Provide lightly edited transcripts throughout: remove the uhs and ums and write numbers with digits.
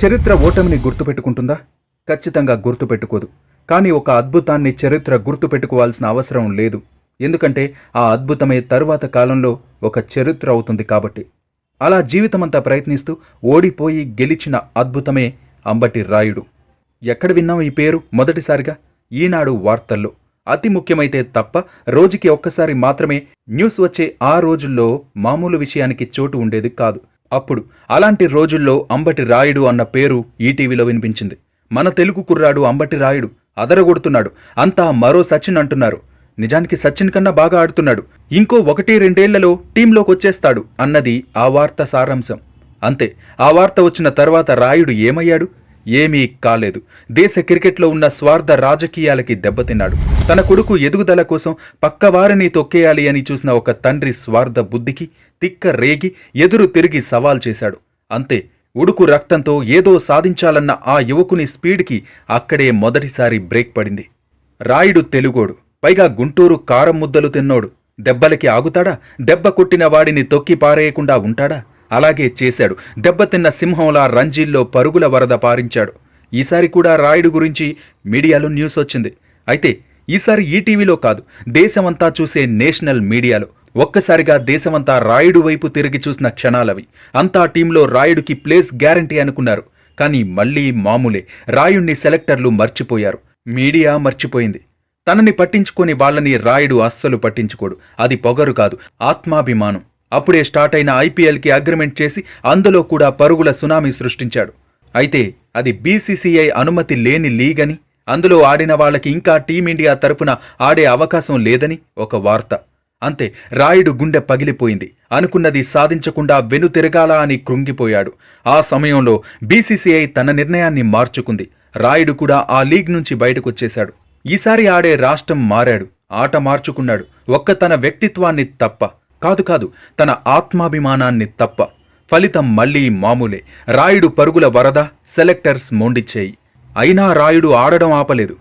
చరిత్ర ఓటమిని గుర్తుపెట్టుకుంటుందా? ఖచ్చితంగా గుర్తుపెట్టుకోదు. కానీ ఒక అద్భుతాన్ని చరిత్ర గుర్తుపెట్టుకోవాల్సిన అవసరం లేదు. ఎందుకంటే ఆ అద్భుతమే తరువాత కాలంలో ఒక చరిత్ర అవుతుంది కాబట్టి. అలా జీవితమంతా ప్రయత్నిస్తూ ఓడిపోయి గెలిచిన అద్భుతమే అంబటి రాయుడు. ఎక్కడ విన్నాం ఈ పేరు మొదటిసారిగా? ఈనాడు వార్తల్లో. అతి ముఖ్యమైతే తప్ప రోజుకి ఒక్కసారి మాత్రమే న్యూస్ వచ్చే ఆ రోజుల్లో మామూలు విషయానికి చోటు ఉండేది కాదు. అప్పుడు అలాంటి రోజుల్లో అంబటి రాయుడు అన్న పేరు ఈటీవీలో వినిపించింది. మన తెలుగు కుర్రాడు అంబటి రాయుడు అదరగొడుతున్నాడు, అంతా మరో సచిన్ అంటున్నారు. నిజానికి సచిన్ కన్నా బాగా ఆడుతున్నాడు, ఇంకో 1-2 ఏళ్లలో టీంలోకి వచ్చేస్తాడు అన్నది ఆ వార్త సారాంశం. అంతే. ఆ వార్త వచ్చిన తర్వాత రాయుడు ఏమయ్యాడు? ఏమీ కాలేదు. దేశ క్రికెట్లో ఉన్న స్వార్థ రాజకీయాలకి దెబ్బతిన్నాడు. తన కొడుకు ఎదుగుదల కోసం పక్కవారిని తొక్కేయాలి అని చూసిన ఒక తండ్రి స్వార్థ బుద్ధికి తిక్క రేగి ఎదురు తిరిగి సవాల్ చేశాడు. అంతే. ఉడుకు రక్తంతో ఏదో సాధించాలన్న ఆ యువకుని స్పీడ్కి అక్కడే మొదటిసారి బ్రేక్ పడింది. రాయుడు తెలుగోడు, పైగా గుంటూరు కారం ముద్దలు తిన్నోడు. దెబ్బలకి ఆగుతాడా? దెబ్బ కొట్టిన వాడిని తొక్కి పారేయకుండా ఉంటాడా? అలాగే చేశాడు. దెబ్బతిన్న సింహంలా రంజీల్లో పరుగుల వరద పారించాడు. ఈసారి కూడా రాయుడు గురించి మీడియాలో న్యూస్ వచ్చింది. అయితే ఈసారి ఈటీవీలో కాదు, దేశమంతా చూసే నేషనల్ మీడియాలో. ఒక్కసారిగా దేశమంతా రాయుడు వైపు తిరిగి చూసిన క్షణాలవి. అంతా టీంలో రాయుడికి ప్లేస్ గ్యారంటీ అనుకున్నారు. కానీ మళ్లీ మామూలే. రాయుణ్ణి సెలెక్టర్లు మర్చిపోయారు, మీడియా మర్చిపోయింది. తనని పట్టించుకొని వాళ్ళని రాయుడు అస్సలు పట్టించుకోడు. అది పొగరు కాదు, ఆత్మాభిమానం. అప్పుడే స్టార్ట్ అయిన ఐపీఎల్కి అగ్రిమెంట్ చేసి అందులో కూడా పరుగుల సునామీ సృష్టించాడు. అయితే అది బీసీసీఐ అనుమతి లేని లీగ్ అని, అందులో ఆడిన వాళ్ళకి ఇంకా టీమిండియా తరపున ఆడే అవకాశం లేదని ఒక వార్త. అంతే. రాయుడు గుండె పగిలిపోయింది. అనుకున్నది సాధించకుండా వెనుతిరగాలా అని కృంగిపోయాడు. ఆ సమయంలో బీసీసీఐ తన నిర్ణయాన్ని మార్చుకుంది. రాయుడు కూడా ఆ లీగ్ నుంచి బయటకొచ్చేశాడు. ఈసారి ఆడే రాష్ట్రం మారాడు, ఆట మార్చుకున్నాడు. ఒక్క తన వ్యక్తిత్వాన్ని తప్ప కాదు, తన ఆత్మాభిమానాన్ని తప్ప. ఫలితం మళ్లీ మామూలే. రాయుడు పరుగుల వరద, సెలెక్టర్స్ మొండిచ్చేయి. అయినా రాయుడు ఆడడం ఆపలేదు.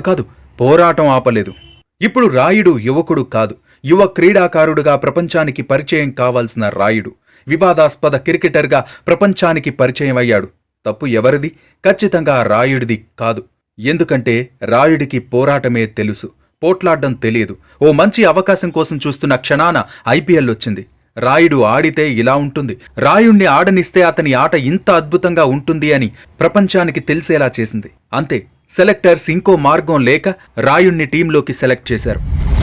కాదు, పోరాటం ఆపలేదు. ఇప్పుడు రాయుడు యువకుడు కాదు, యువ క్రీడాకారుడుగా ప్రపంచానికి పరిచయం కావాల్సిన రాయుడు వివాదాస్పద క్రికెటర్గా ప్రపంచానికి పరిచయం అయ్యాడు. తప్పు ఎవరిది? ఖచ్చితంగా రాయుడిది కాదు. ఎందుకంటే రాయుడికి పోరాటమే తెలుసు, పోట్లాడ్డం తెలియదు. ఓ మంచి అవకాశం కోసం చూస్తున్న క్షణాన ఐపీఎల్ వచ్చింది. రాయుడు ఆడితే ఇలా ఉంటుంది, రాయుణ్ణి ఆడనిస్తే అతని ఆట ఇంత అద్భుతంగా ఉంటుంది అని ప్రపంచానికి తెలిసేలా చేసింది. అంతే. సెలెక్టర్స్ ఇంకో మార్గం లేక రాయుణ్ణి టీంలోకి సెలెక్ట్ చేశారు.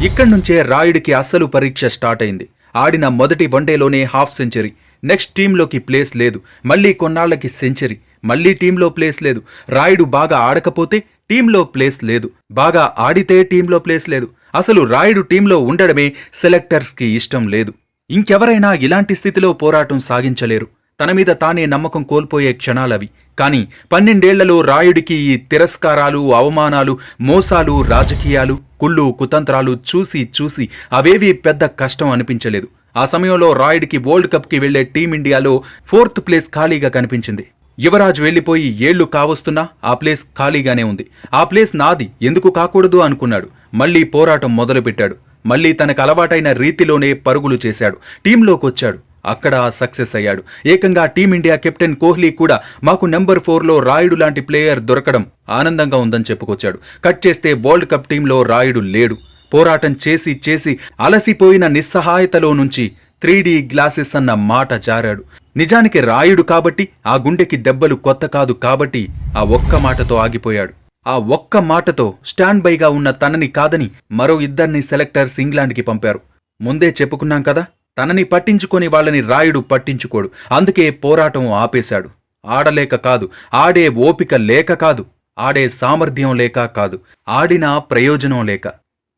ఇక్కడ్నుంచే రాయుడికి అస్సలు పరీక్ష స్టార్ట్ అయింది. ఆడిన మొదటి వన్డేలోనే హాఫ్ సెంచరీ. నెక్స్ట్ టీంలోకి ప్లేస్ లేదు. మళ్లీ కొన్నాళ్లకి సెంచరీ. మళ్లీ టీంలో ప్లేస్ లేదు. రాయుడు బాగా ఆడకపోతే టీంలో ప్లేస్ లేదు, బాగా ఆడితే టీంలో ప్లేస్ లేదు. అసలు రాయుడు టీంలో ఉండడమే సెలెక్టర్స్కి ఇష్టం లేదు. ఇంకెవరైనా ఇలాంటి స్థితిలో పోరాటం సాగించలేరు. తన మీద తానే నమ్మకం కోల్పోయే క్షణాలవి. కానీ 12 ఏళ్లలో రాయుడికి ఈ తిరస్కారాలు, అవమానాలు, మోసాలు, రాజకీయాలు, కుళ్ళు కుతంత్రాలు చూసి అవేవీ పెద్ద కష్టం అనిపించలేదు. ఆ సమయంలో రాయుడికి వరల్డ్ కప్కి వెళ్లే టీమిండియాలో 4th ప్లేస్ ఖాళీగా కనిపించింది. యువరాజ్ వెళ్లిపోయి ఏళ్లు కావస్తున్నా ఆ ప్లేస్ ఖాళీగానే ఉంది. ఆ ప్లేస్ నాది, ఎందుకు కాకూడదు అనుకున్నాడు. మళ్లీ పోరాటం మొదలుపెట్టాడు. మళ్లీ తనకు అలవాటైన రీతిలోనే పరుగులు చేశాడు. టీంలోకొచ్చాడు. అక్కడ సక్సెస్ అయ్యాడు. ఏకంగా టీమిండియా కెప్టెన్ కోహ్లీ కూడా మాకు నెంబర్ 4లో రాయుడు లాంటి ప్లేయర్ దొరకడం ఆనందంగా ఉందని చెప్పుకొచ్చాడు. కట్ చేస్తే వరల్డ్ కప్ టీంలో రాయుడు లేడు. పోరాటం చేసి అలసిపోయిన నిస్సహాయతలో నుంచి 3D గ్లాసెస్ అన్న మాట జారాడు. నిజానికి రాయుడు కాబట్టి, ఆ గుండెకి దెబ్బలు కొత్త కాదు కాబట్టి ఆ ఒక్క మాటతో ఆగిపోయాడు. ఆ ఒక్క మాటతో స్టాండ్ బైగా ఉన్న తనని కాదని మరో 2 సెలెక్టర్స్ ఇంగ్లాండ్కి పంపారు. ముందే చెప్పుకున్నాం కదా, తనని పట్టించుకొని వాళ్ళని రాయుడు పట్టించుకోడు. అందుకే పోరాటం ఆపేశాడు. ఆడలేక కాదు, ఆడే ఓపిక లేక కాదు, ఆడే సామర్థ్యం లేక కాదు, ఆడినా ప్రయోజనం లేక.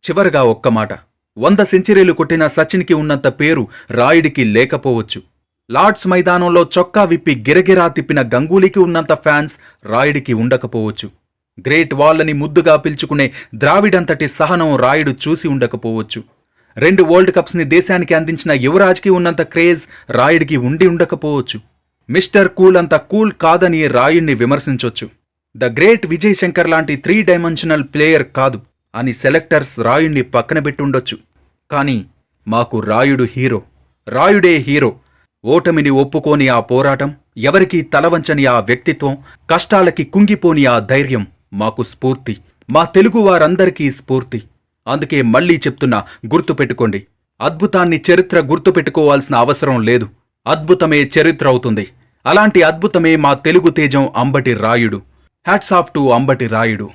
చివరగా ఒక్క మాట, 100 సెంచరీలు కొట్టిన సచిన్కి ఉన్నంత పేరు రాయుడికి లేకపోవచ్చు. లార్డ్స్ మైదానంలో చొక్కా విప్పి గిరగిరా తిప్పిన గంగూలీకి ఉన్నంత ఫ్యాన్స్ రాయుడికి ఉండకపోవచ్చు. గ్రేట్ వాళ్లని ముద్దుగా పిలుచుకునే ద్రావిడంతటి సహనం రాయుడు చూసి ఉండకపోవచ్చు. 2 వరల్డ్ కప్స్ని దేశానికి అందించిన యువరాజ్కి ఉన్నంత క్రేజ్ రాయుడికి ఉండి ఉండకపోవచ్చు. మిస్టర్ కూల్ అంత కూల్ కాదని రాయుణ్ణి విమర్శించొచ్చు. ద గ్రేట్ విజయ్ శంకర్ లాంటి 3 డైమెన్షనల్ ప్లేయర్ కాదు అని సెలెక్టర్స్ రాయుణ్ణి పక్కన పెట్టుండొచ్చు. కానీ మాకు రాయుడు హీరో, రాయుడే హీరో. ఓటమిని ఒప్పుకోని ఆ పోరాటం ఎవరికీ తలవంచని ఆ వ్యక్తిత్వం, కష్టాలకి కుంగిపోని ఆ ధైర్యం మాకు స్ఫూర్తి. మా తెలుగు వారందరికీ స్ఫూర్తి. అందుకే మళ్లీ చెప్తున్నా, గుర్తుపెట్టుకోండి. అద్భుతాన్ని చరిత్ర గుర్తుపెట్టుకోవాల్సిన అవసరం లేదు. అద్భుతమే చరిత్ర అవుతుంది. అలాంటి అద్భుతమే మా తెలుగు తేజం Ambati Rayudu. Hats off to Ambati Rayudu.